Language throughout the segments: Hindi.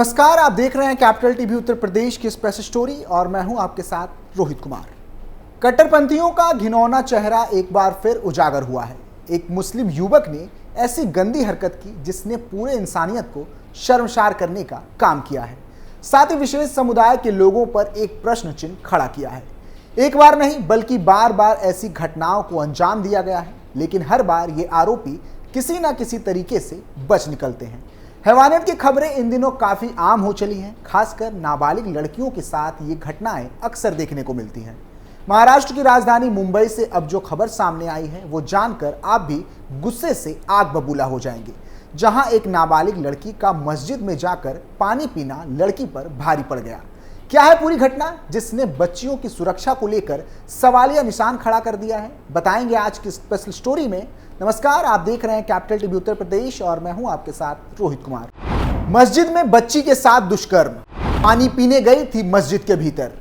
नमस्कार, आप देख रहे हैं कैपिटल टीवी उत्तर प्रदेश की स्पेशल स्टोरी और मैं हूं आपके साथ रोहित कुमार। कट्टरपंथियों का घिनौना चेहरा एक बार फिर उजागर हुआ है। एक मुस्लिम युवक ने ऐसी गंदी हरकत की जिसने पूरे इंसानियत को शर्मसार करने का काम किया है। साथ ही विशेष समुदाय के लोगों पर एक प्रश्न चिन्ह खड़ा किया है। एक बार नहीं बल्कि बार बार ऐसी घटनाओं को अंजाम दिया गया है, लेकिन हर बार ये आरोपी किसी न किसी तरीके से बच निकलते हैं। हैवानियत की खबरें इन दिनों काफ़ी आम हो चली हैं। खासकर नाबालिग लड़कियों के साथ ये घटनाएं अक्सर देखने को मिलती हैं। महाराष्ट्र की राजधानी मुंबई से अब जो खबर सामने आई है वो जानकर आप भी गुस्से से आग बबूला हो जाएंगे, जहां एक नाबालिग लड़की का मस्जिद में जाकर पानी पीना लड़की पर भारी पड़ गया। क्या है पूरी घटना जिसने बच्चियों की सुरक्षा को लेकर सवालिया निशान खड़ा कर दिया है, बताएंगे आज की स्पेशल स्टोरी में। नमस्कार, आप देख रहे हैं कैपिटल टीवी उत्तर प्रदेश और मैं हूं आपके साथ रोहित कुमार। मस्जिद में बच्ची के साथ दुष्कर्म, पानी पीने गई थी मस्जिद के भीतर।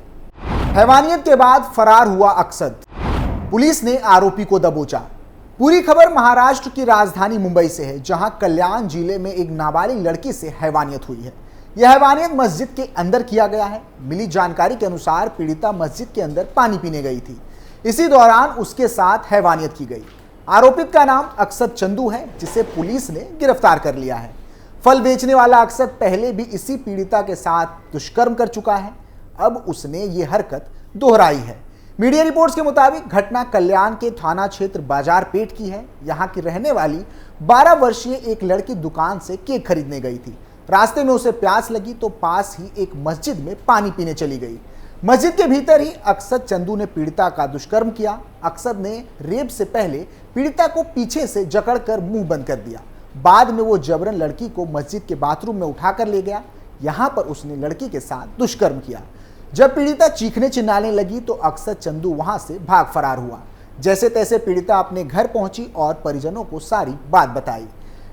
हैवानियत के बाद फरार हुआ अक्सद, पुलिस ने आरोपी को दबोचा। पूरी खबर महाराष्ट्र की राजधानी मुंबई से है, जहां कल्याण जिले में एक नाबालिग लड़की से हैवानियत हुई है। यह हैवानियत मस्जिद के अंदर किया गया है। मिली जानकारी के अनुसार पीड़िता मस्जिद के अंदर पानी पीने गई थी। इसी दौरान उसके साथ हैवानियत की गई। आरोपित का नाम अक्सद चंदू है, जिसे पुलिस ने गिरफ्तार कर लिया है। फल बेचने वाला अक्सद पहले भी इसी पीड़िता के साथ दुष्कर्म कर चुका है। अब उसने ये हरकत दोहराई है। मीडिया रिपोर्ट्स के मुताबिक घटना कल्याण के थाना क्षेत्र बाजारपेट की है। यहाँ की रहने वाली 12 वर्षीय एक लड़की दुकान से केक खरीदने गई थी। रास्ते में उसे प्यास लगी तो पास ही एक मस्जिद में पानी पीने चली गई। मस्जिद के भीतर ही अक्सद चंदू ने पीड़िता का दुष्कर्म किया। अक्सद ने रेप से पहले पीड़िता को पीछे से जकड़कर मुंह बंद कर दिया। बाद में वो जबरन लड़की को मस्जिद के बाथरूम में उठाकर ले गया। यहाँ पर उसने लड़की के साथ दुष्कर्म किया। जब पीड़िता चीखने चिल्लाने लगी तो अक्सद चंदू वहां से भाग फरार हुआ। जैसे तैसे पीड़िता अपने घर पहुंची और परिजनों को सारी बात बताई।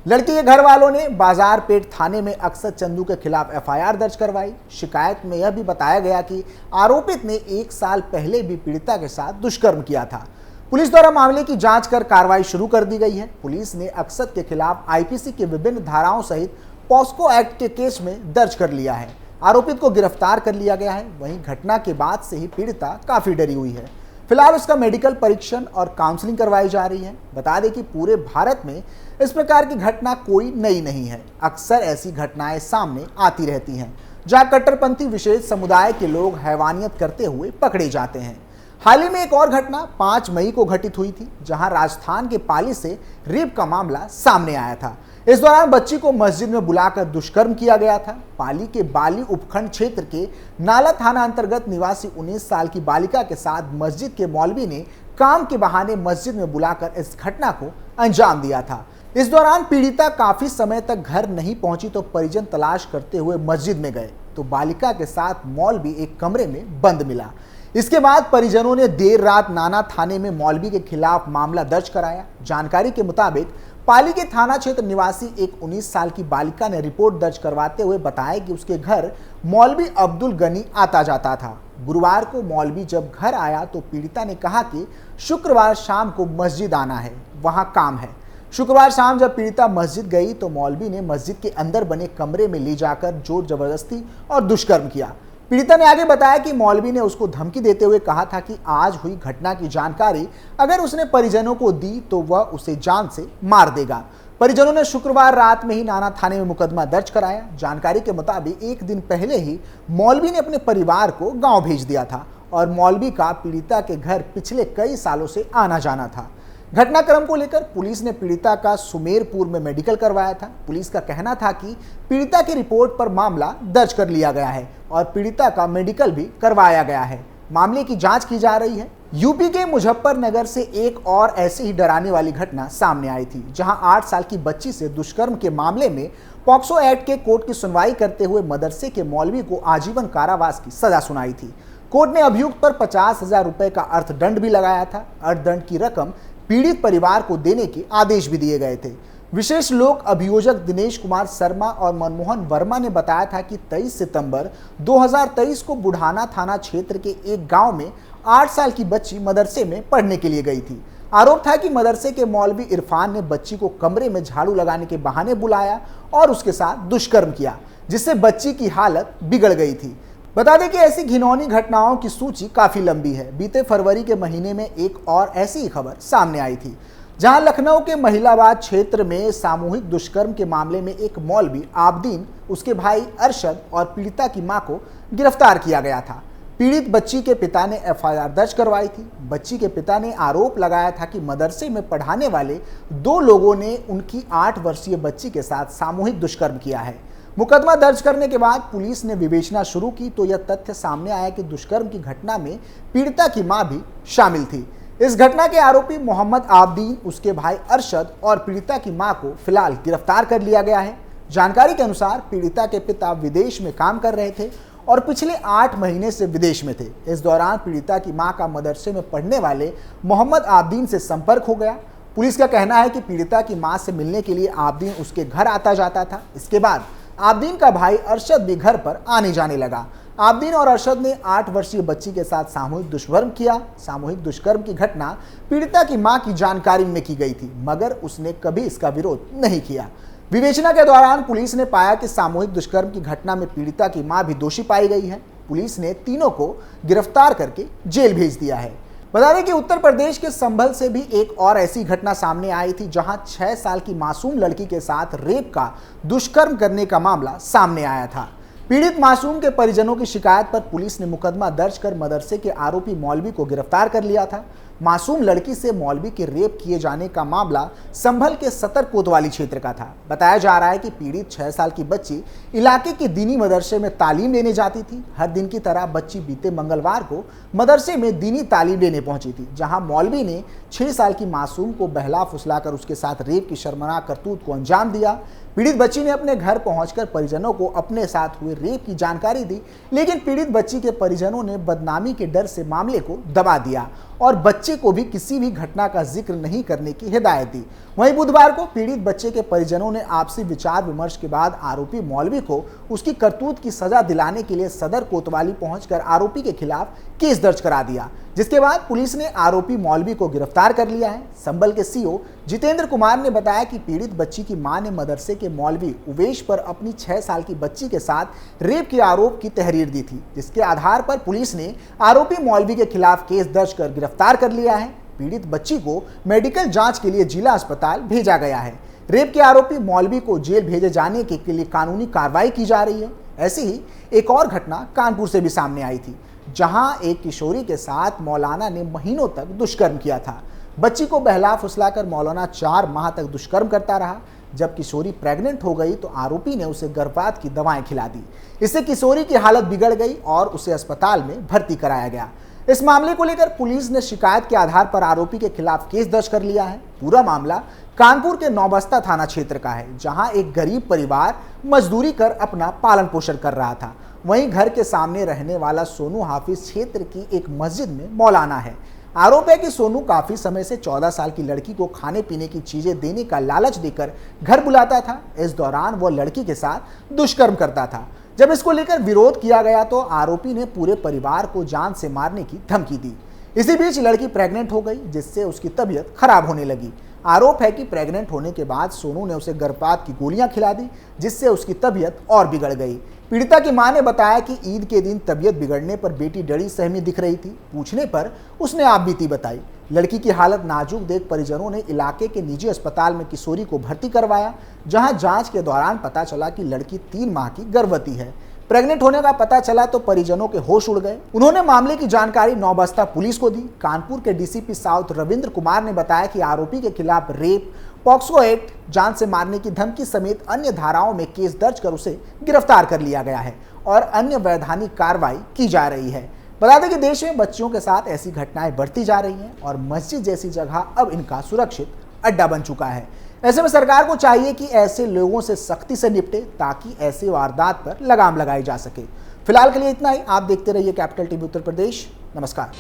लड़की के घर वालों ने बाजारपेट थाने में अक्सद चंदू के खिलाफ एफआईआर दर्ज करवाई। शिकायत में यह भी बताया गया कि आरोपित ने 1 साल पहले भी पीड़िता के साथ दुष्कर्म किया था। पुलिस द्वारा मामले की जांच कर कार्रवाई शुरू कर दी गई है। पुलिस ने अक्सद के खिलाफ आईपीसी के विभिन्न धाराओं सहित पॉस्को एक्ट के केस में दर्ज कर लिया है। आरोपित को गिरफ्तार कर लिया गया है। वहीं घटना के बाद से ही पीड़िता काफी डरी हुई है। फिलहाल उसका मेडिकल परीक्षण और काउंसलिंग करवाई जा रही है। बता दें कि पूरे भारत में इस प्रकार की घटना कोई नई नहीं है। अक्सर ऐसी घटनाएं सामने आती रहती हैं, जहां कट्टरपंथी विशेष समुदाय के लोग हैवानियत करते हुए पकड़े जाते हैं। हाल ही में एक और घटना 5 मई को घटित हुई थी, जहां राजस्थान के पाली से रेप का मामला सामने आया था। इस दौरान बच्ची को मस्जिद में बुलाकर दुष्कर्म किया गया था। पाली के बाली उपखंड क्षेत्र के नाला थाना अंतर्गत निवासी 19 साल की बालिका के साथ मस्जिद के मौलवी ने काम के बहाने मस्जिद में बुलाकर इस घटना को अंजाम दिया था। इस दौरान पीड़िता काफी समय तक घर नहीं पहुंची तो परिजन तलाश करते हुए मस्जिद में गए तो बालिका के साथ मौलवी एक कमरे में बंद मिला। इसके बाद परिजनों ने देर रात नाना थाने में मौलवी के खिलाफ मामला दर्ज कराया। जानकारी के मुताबिक पाली के थाना क्षेत्र निवासी एक 19 साल की बालिका ने रिपोर्ट दर्ज करवाते हुए बताया कि उसके घर मौलवी अब्दुल गनी आता जाता था। गुरुवार को मौलवी जब घर आया तो पीड़िता ने कहा कि शुक्रवार शाम को मस्जिद आना है, वहां काम है। शुक्रवार शाम जब पीड़िता मस्जिद गई तो मौलवी ने मस्जिद के अंदर बने कमरे में ले जाकर जोर जबरदस्ती और दुष्कर्म किया। पीड़िता ने आगे बताया कि मौलवी ने उसको धमकी देते हुए कहा था कि आज हुई घटना की जानकारी अगर उसने परिजनों को दी तो वह उसे जान से मार देगा। परिजनों ने शुक्रवार रात में ही नाना थाने में मुकदमा दर्ज कराया। जानकारी के मुताबिक एक दिन पहले ही मौलवी ने अपने परिवार को गांव भेज दिया था और मौलवी का पीड़िता के घर पिछले कई सालों से आना जाना था। घटनाक्रम को लेकर पुलिस ने पीड़िता का सुमेरपुर में मेडिकल करवाया था। पुलिस का कहना था कि पीड़िता की रिपोर्ट पर मामला दर्ज कर लिया गया है और पीड़िता का मेडिकल भी करवाया गया है। मामले की जांच की जा रही है। यूपी के मुजफ्फरनगर से एक और ऐसी ही डराने वाली घटना सामने आई थी, जहां 8 साल की बच्ची से दुष्कर्म के मामले में पॉक्सो एक्ट के कोर्ट की सुनवाई करते हुए मदरसे के मौलवी को आजीवन कारावास की सजा सुनाई थी। कोर्ट ने अभियुक्त पर 50,000 रुपए का अर्थदंड भी लगाया था। अर्थदंड की रकम पीड़ित परिवार को देने के आदेश भी दिए गए थे। विशेष लोक अभियोजक दिनेश कुमार शर्मा और मनमोहन वर्मा ने बताया था कि 23 सितंबर 2023 को बुढ़ाना थाना क्षेत्र के एक गांव में 8 साल की बच्ची मदरसे में पढ़ने के लिए गई थी। आरोप था कि मदरसे के मौलवी इरफान ने बच्ची को कमरे में झाड़ू लगाने के बहाने बुलाया और उसके साथ दुष्कर्म किया। जिससे बच्ची की हालत बिगड़ गई थी। बता दें कि ऐसी घिनौनी घटनाओं की सूची काफी लंबी है। बीते फरवरी के महीने में एक और ऐसी ही खबर सामने आई थी, जहां लखनऊ के महिलाबाद क्षेत्र में सामूहिक दुष्कर्म के मामले में एक मौलवी आबदीन, उसके भाई अरशद और पीड़िता की मां को गिरफ्तार किया गया था। पीड़ित बच्ची के पिता ने एफआईआर दर्ज करवाई थी। बच्ची के पिता ने आरोप लगाया था कि मदरसे में पढ़ाने वाले 2 लोगों ने उनकी 8 वर्षीय बच्ची के साथ सामूहिक दुष्कर्म किया है। मुकदमा दर्ज करने के बाद पुलिस ने विवेचना शुरू की तो यह तथ्य सामने आया कि दुष्कर्म की घटना में पीड़िता की मां भी शामिल थी। इस घटना के आरोपी मोहम्मद आबदीन, उसके भाई अरशद और पीड़िता की मां को फिलहाल गिरफ्तार कर लिया गया है। जानकारी के अनुसार पीड़िता के पिता विदेश में काम कर रहे थे और पिछले 8 महीने से विदेश में थे। इस दौरान पीड़िता की मां का मदरसे में पढ़ने वाले मोहम्मद आबदीन से संपर्क हो गया। पुलिस का कहना है कि पीड़िता की मां से मिलने के लिए आबदीन उसके घर आता जाता था। इसके बाद आबदीन का भाई अरशद भी घर पर आने जाने लगा। आबदीन और अरशद ने 8 वर्षीय बच्ची के साथ सामूहिक दुष्कर्म किया। सामूहिक दुष्कर्म की घटना पीड़िता की मां की जानकारी में की गई थी, मगर उसने कभी इसका विरोध नहीं किया। विवेचना के दौरान पुलिस ने पाया कि सामूहिक दुष्कर्म की घटना में पीड़िता की मां भी दोषी पाई गई है। पुलिस ने तीनों को गिरफ्तार करके जेल भेज दिया है। बता दें कि उत्तर प्रदेश के संभल से भी एक और ऐसी घटना सामने आई थी, जहां 6 साल की मासूम लड़की के साथ रेप का दुष्कर्म करने का मामला सामने आया था। पीड़ित मासूम के परिजनों की शिकायत पर पुलिस ने मुकदमा दर्ज कर मदरसे के आरोपी मौलवी को गिरफ्तार कर लिया था। मासूम लड़की से मौलवी के रेप किए जाने का मामला संभल के सतर कोतवाली क्षेत्र का था। बताया जा रहा है कि पीड़ित 6 साल की बच्ची इलाके के दीनी मदरसे में तालीम लेने जाती थी। हर दिन की तरह बच्ची बीते मंगलवार को मदरसे में दीनी तालीम लेने पहुंची थी, जहां मौलवी ने 6 साल की मासूम को बहला फुसलाकर उसके साथ रेप की शर्मनाक करतूत को अंजाम दिया। पीड़ित बच्ची ने अपने घर पहुंचकर परिजनों को अपने साथ हुए रेप की जानकारी दी, लेकिन पीड़ित बच्ची के परिजनों ने बदनामी के डर से मामले को दबा दिया और बच्चे को भी किसी भी घटना का जिक्र नहीं करने की हिदायत दी। वहीं बुधवार को पीड़ित बच्चे के परिजनों ने आपसी विचार विमर्श के बाद आरोपी मौलवी को उसकी करतूत की सजा दिलाने के लिए सदर कोतवाली पहुंचकर आरोपी के खिलाफ केस दर्ज करा दिया, जिसके बाद पुलिस ने आरोपी मौलवी को गिरफ्तार कर लिया है। संभल के सीओ जितेंद्र कुमार ने बताया कि पीड़ित बच्ची की मां ने मदरसे के मौलवी उवेश पर अपनी 6 साल की बच्ची के साथ रेप के आरोप की तहरीर दी थी, जिसके आधार पर पुलिस ने आरोपी मौलवी के खिलाफ केस दर्ज कर गिरफ्तार कर लिया है। पीड़ित बच्ची को मेडिकल जांच के लिए जिला अस्पताल भेजा गया है। रेप के आरोपी मौलवी को जेल भेजे जाने के लिए कानूनी कार्रवाई की जा रही है। ऐसी ही एक और घटना कानपुर से भी सामने आई थी, जहां एक किशोरी के साथ मौलाना ने महीनों तक दुष्कर्म किया था। बच्ची को बहला फुसलाकर मौलाना 4 माह तक दुष्कर्म करता रहा। जब किशोरी प्रेग्नेंट हो गई तो आरोपी ने उसे गर्भपात की दवाएं खिला दी। इससे किशोरी की हालत बिगड़ गई और उसे अस्पताल में भर्ती कराया गया। इस मामले को लेकर पुलिस ने शिकायत के आधार पर आरोपी के खिलाफ केस दर्ज कर लिया है। पूरा मामला कानपुर के नौबस्ता थाना क्षेत्र का है, जहां एक गरीब परिवार मजदूरी कर अपना पालन पोषण कर रहा था। वहीं घर के सामने रहने वाला सोनू हाफिज क्षेत्र की एक मस्जिद में मौलाना है। आरोप है कि सोनू काफी समय से 14 साल की लड़की को खाने पीने की चीजें देने का लालच देकर घर बुलाता था। इस दौरान वह लड़की के साथ दुष्कर्म करता था। जब इसको लेकर विरोध किया गया तो आरोपी ने पूरे परिवार को जान से मारने की धमकी दी। इसी बीच लड़की प्रेग्नेंट हो गई, जिससे उसकी तबीयत खराब होने लगी। आरोप है कि प्रेग्नेंट होने के बाद सोनू ने उसे गर्भपात की गोलियां खिला दी, जिससे उसकी तबीयत और बिगड़ गई। पीड़िता की मां ने बताया कि ईद के दिन तबीयत बिगड़ने पर बेटी डरी सहमी दिख रही थी। पूछने पर उसने आप बीती बताई। लड़की की हालत नाजुक देख परिजनों ने इलाके के निजी अस्पताल में किशोरी को भर्ती करवाया, जहां जांच के दौरान पता चला कि लड़की 3 माह की गर्भवती है। प्रेग्नेंट होने का पता चला तो परिजनों के होश उड़ गए। उन्होंने मामले की जानकारी नौबस्ता पुलिस को दी। कानपुर के डीसीपी साउथ रविंद्र कुमार ने बताया कि आरोपी के खिलाफ रेप, पॉक्सो एक्ट, जान से मारने की धमकी समेत अन्य धाराओं में केस दर्ज कर उसे गिरफ्तार कर लिया गया है और अन्य वैधानिक कार्रवाई की जा रही है। बता दें कि देश में बच्चियों के साथ ऐसी घटनाएं बढ़ती जा रही हैं और मस्जिद जैसी जगह अब इनका सुरक्षित अड्डा बन चुका है। ऐसे में सरकार को चाहिए कि ऐसे लोगों से सख्ती से निपटे, ताकि ऐसे वारदात पर लगाम लगाई जा सके। फिलहाल के लिए इतना ही। आप देखते रहिए कैपिटल टीवी उत्तर प्रदेश। नमस्कार।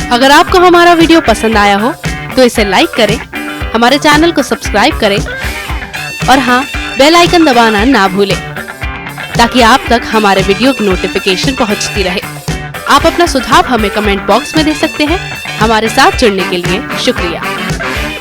अगर आपको हमारा वीडियो पसंद आया हो तो इसे लाइक करें, हमारे चैनल को सब्सक्राइब करें और हाँ, बेल आइकन दबाना ना भूलें, ताकि आप तक हमारे वीडियो की नोटिफिकेशन पहुंचती रहे। आप अपना सुझाव हमें कमेंट बॉक्स में दे सकते हैं। हमारे साथ जुड़ने के लिए शुक्रिया।